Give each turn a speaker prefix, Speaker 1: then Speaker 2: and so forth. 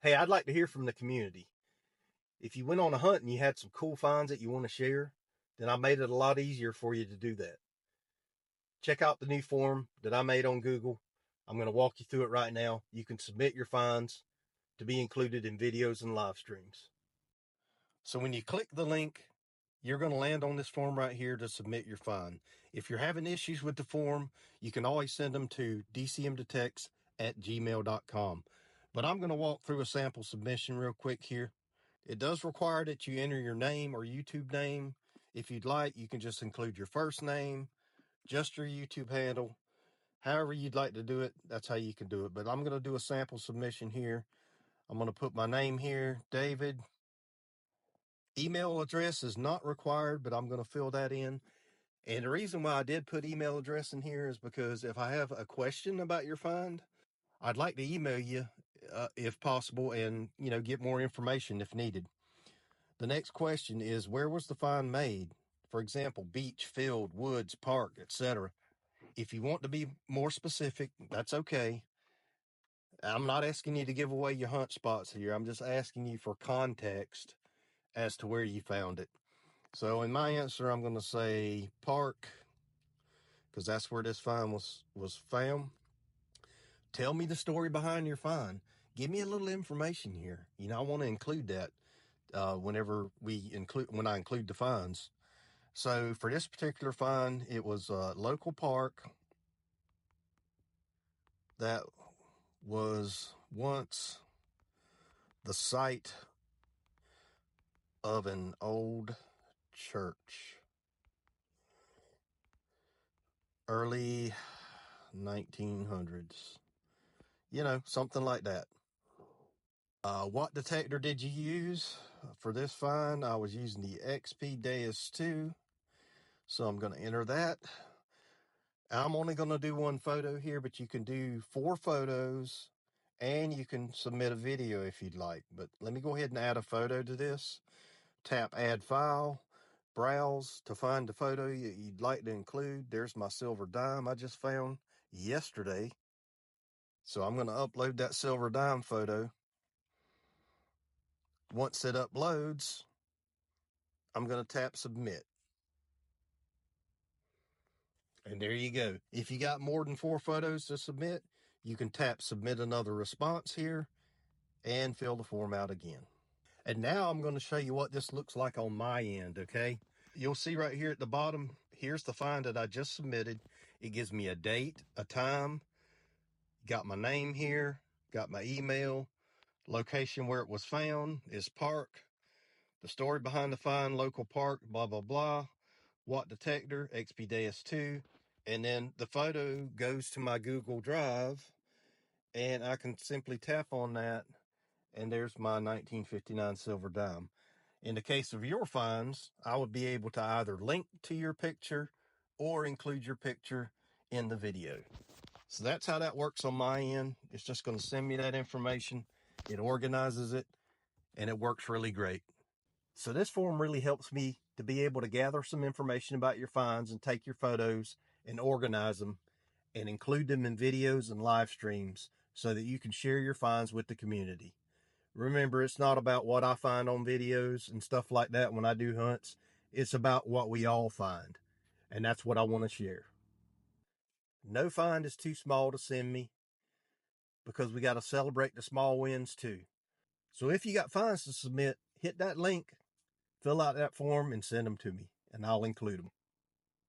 Speaker 1: Hey, I'd like to hear from the community. If you went on a hunt and you had some cool finds that you want to share, then I made it a lot easier for you to do that. Check out the new form that I made on Google. I'm going to walk you through it right now. You can submit your finds to be included in videos and live streams. So when you click the link, you're going to land on this form right here to submit your find. If you're having issues with the form, you can always send them to dcmdetects@gmail.com. But I'm going to walk through a sample submission real quick here. It does require that you enter your name or YouTube name. If you'd like, you can just include your first name, just your YouTube handle. However you'd like to do it, that's how you can do it. But I'm going to do a sample submission here. I'm going to put my name here, David. Email address is not required, but I'm going to fill that in. And the reason why I did put email address in here is because if I have a question about your find, I'd like to email you if possible and, get more information if needed. The next question is, where was the find made? For example, beach, field, woods, park, etc. If you want to be more specific, that's okay. I'm not asking you to give away your hunt spots here. I'm just asking you for context as to where you found it. So in my answer, I'm going to say park, because that's where this find was found. Tell me the story behind your find. Give me a little information here. I want to include that when I include the finds. So for this particular find, it was a local park that was once the site of an old church. Early 1900s. Something like that. What detector did you use for this find? I was using the XP-2, so I'm going to enter that. I'm only going to do one photo here, but you can do 4 photos, and you can submit a video if you'd like. But let me go ahead and add a photo to this. Tap Add File, browse to find the photo you'd like to include. There's my silver dime I just found yesterday. So I'm going to upload that silver dime photo. Once it uploads, I'm going to tap Submit. And there you go. If you got more than 4 photos to submit, you can tap Submit Another Response here and fill the form out again. And now I'm going to show you what this looks like on my end, okay? You'll see right here at the bottom, here's the find that I just submitted. It gives me a date, a time, got my name here, got my email, location where it was found is park, the story behind the find, local park, blah, blah, blah, what detector, XP-2, and then the photo goes to my Google Drive, and I can simply tap on that, and there's my 1959 silver dime. In the case of your finds, I would be able to either link to your picture or include your picture in the video. So that's how that works on my end. It's just going to send me that information. It organizes it, and it works really great. So this form really helps me to be able to gather some information about your finds and take your photos and organize them and include them in videos and live streams so that you can share your finds with the community. Remember, it's not about what I find on videos and stuff like that when I do hunts. It's about what we all find, and that's what I want to share. No find is too small to send me because we got to celebrate the small wins too. So if you got finds to submit, hit that link, fill out that form, and send them to me, and I'll include them.